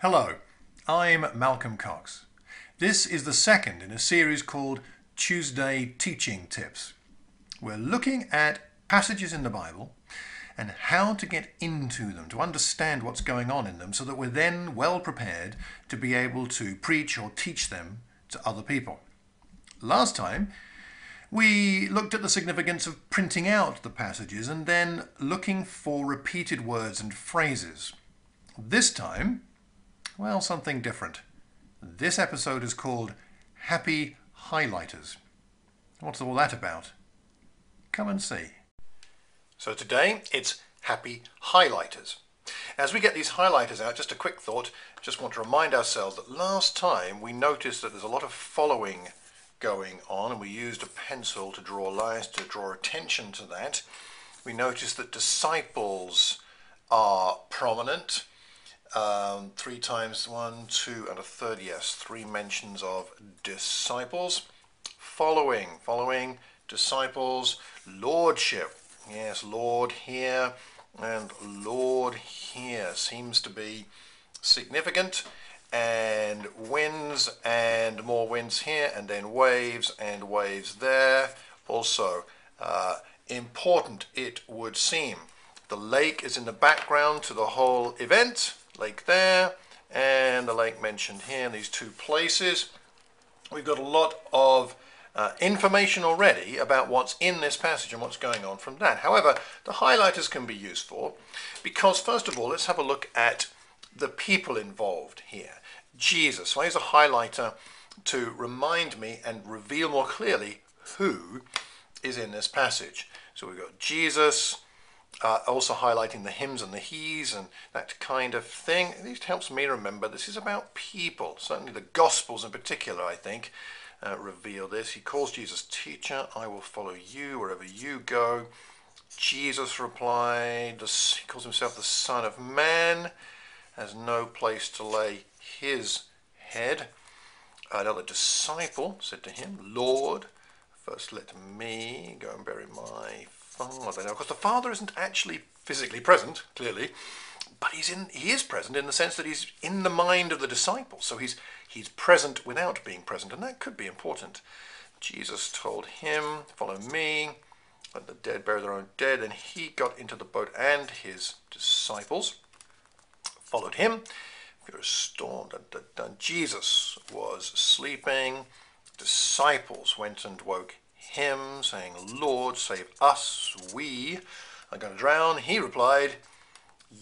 Hello, I'm Malcolm Cox. This is the second in a series called Tuesday Teaching Tips. We're looking at passages in the Bible and how to get into them, to understand what's going on in them, so that we're then well prepared to be able to preach or teach them to other people. Last time, we looked at the significance of printing out the passages and then looking for repeated words and phrases. This time, well, something different. This episode is called Happy Highlighters. What's all that about? Come and see. So today it's Happy Highlighters. As we get these highlighters out, just a quick thought, just want to remind ourselves that last time we noticed that there's a lot of following going on, and we used a pencil to draw lines to draw attention to that. We noticed that disciples are prominent. 3 times, 1, 2, and a third, yes, 3 mentions of disciples. Following, disciples, lordship, yes, Lord here and Lord here seems to be significant, and winds and more winds here, and then waves and waves there, also important it would seem. The lake is in the background to the whole event. Lake there, and the lake mentioned here in these 2 places. We've got a lot of information already about what's in this passage and what's going on from that. However, the highlighters can be useful because, first of all, let's have a look at the people involved here. Jesus. So here's a highlighter to remind me and reveal more clearly who is in this passage. So we've got Jesus, also highlighting the hims and the he's and that kind of thing. It just helps me remember this is about people. Certainly the Gospels in particular, I think, reveal this. He calls Jesus teacher. I will follow you wherever you go. Jesus replied, he calls himself the Son of Man, has no place to lay his head. Another disciple said to him, Lord, first let me go and bury my Father. Now, of course, the Father isn't actually physically present, clearly, but he is present in the sense that he's in the mind of the disciples. So he's present without being present, and that could be important. Jesus told him, follow me, let the dead bury their own dead. And he got into the boat, and his disciples followed him. Fear a storm. Jesus was sleeping. Disciples went and woke him, saying, Lord, save us, we are going to drown. He replied,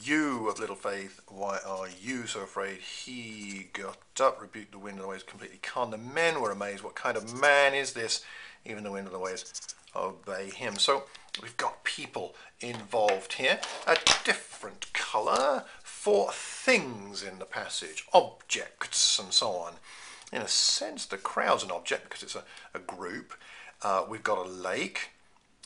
you of little faith, why are you so afraid? He got up, rebuked the wind and the waves, completely calm. The men were amazed. What kind of man is this? Even the wind and the waves obey him. So we've got people involved here. A different colour for things in the passage, objects and so on. In a sense, the crowd's an object because it's a group. We've got a lake.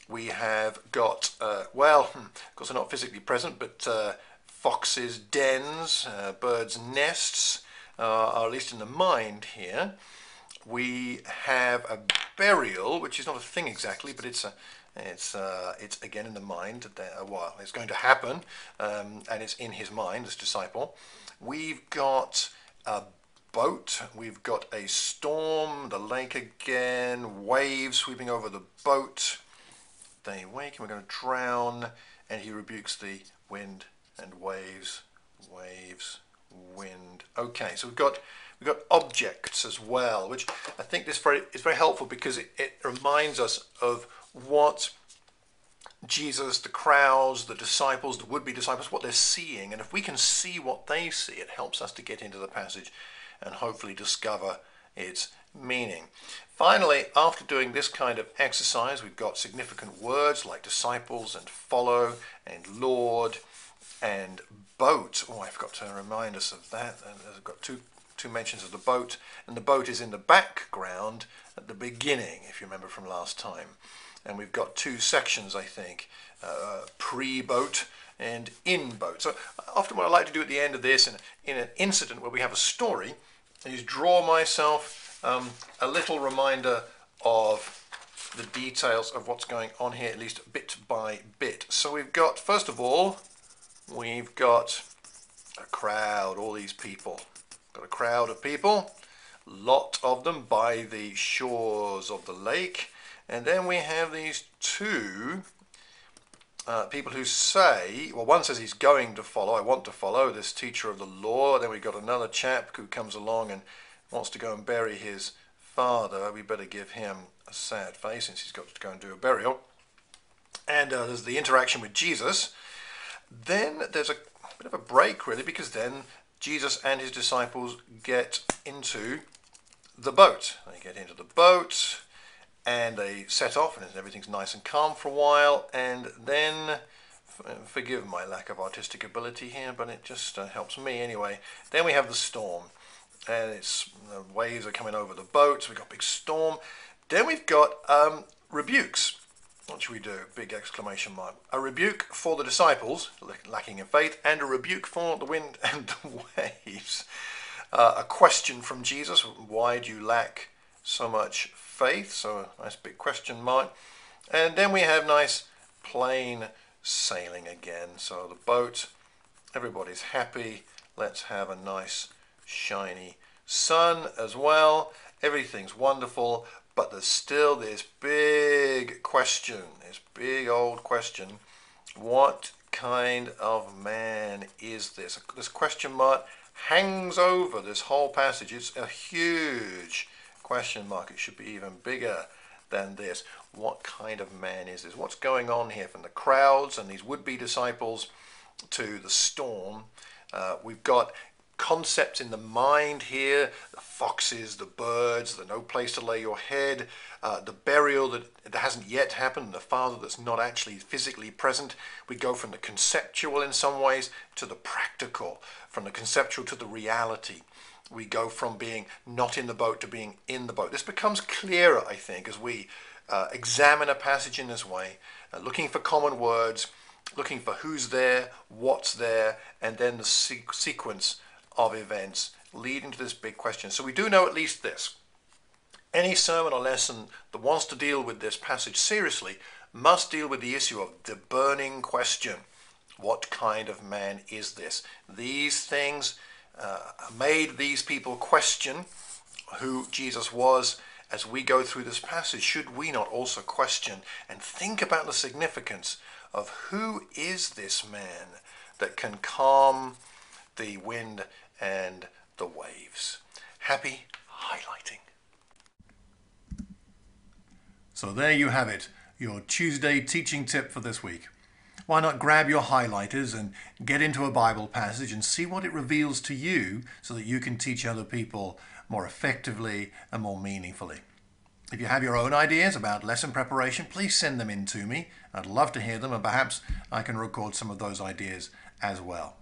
We have got, of course they're not physically present, but foxes' dens, birds' nests are at least in the mind here. We have a burial, which is not a thing exactly, but it's again in the mind. Well, it's going to happen, and it's in his mind, this disciple. We've got a boat, we've got a storm, the lake again, waves sweeping over the boat. They wake and we're going to drown, and he rebukes the wind and waves, wind. Okay, so we've got objects as well, which I think is very helpful because it reminds us of what Jesus, the crowds, the disciples, the would-be disciples, what they're seeing. And if we can see what they see, it helps us to get into the passage and hopefully discover its meaning. Finally, after doing this kind of exercise, we've got significant words like disciples and follow and Lord and boat. Oh, I forgot to remind us of that. And I've got two mentions of the boat, and the boat is in the background at the beginning, if you remember from last time. And we've got 2 sections, I think, pre-boat and in-boat. So often what I like to do at the end of this, in an incident where we have a story, is draw myself a little reminder of the details of what's going on here, at least bit by bit. So we've got, first of all, we've got a crowd, all these people. Got a crowd of people, lot of them by the shores of the lake. And then we have these two people who say, well, one says he's going to follow, I want to follow this teacher of the law. Then we've got another chap who comes along and wants to go and bury his father. We better give him a sad face since he's got to go and do a burial. And there's the interaction with Jesus. Then there's a bit of a break, really, because then Jesus and his disciples get into the boat. They get into the boat and they set off, and everything's nice and calm for a while. And then, forgive my lack of artistic ability here, but it just helps me anyway. Then we have the storm, and the waves are coming over the boat, so we've got a big storm. Then we've got rebukes. What should we do? Big exclamation mark. A rebuke for the disciples, lacking in faith, and a rebuke for the wind and the waves. A question from Jesus, why do you lack so much faith? So a nice big question mark. And then we have nice plain sailing again. So the boat, everybody's happy. Let's have a nice shiny sun as well. Everything's wonderful. But there's still this big question, this big old question. What kind of man is this? This question mark hangs over this whole passage. It's a huge question mark. It should be even bigger than this. What kind of man is this? What's going on here from the crowds and these would-be disciples to the storm? We've got concepts in the mind here, the foxes, the birds, the no place to lay your head, the burial that hasn't yet happened, the father that's not actually physically present. We go from the conceptual in some ways to the practical, from the conceptual to the reality. We go from being not in the boat to being in the boat. This becomes clearer, I think, as we examine a passage in this way, looking for common words, looking for who's there, what's there, and then the sequence of events leading to this big question. So we do know at least this. Any sermon or lesson that wants to deal with this passage seriously must deal with the issue of the burning question. What kind of man is this? These things made these people question who Jesus was. As we go through this passage, should we not also question and think about the significance of who is this man that can calm the wind and the waves? Happy highlighting. So there you have it, your Tuesday teaching tip for this week. Why not grab your highlighters and get into a Bible passage and see what it reveals to you so that you can teach other people more effectively and more meaningfully. If you have your own ideas about lesson preparation, please send them in to me. I'd love to hear them, and perhaps I can record some of those ideas as well.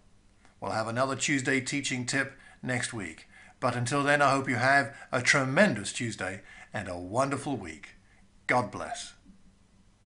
We'll have another Tuesday teaching tip next week. But until then, I hope you have a tremendous Tuesday and a wonderful week. God bless.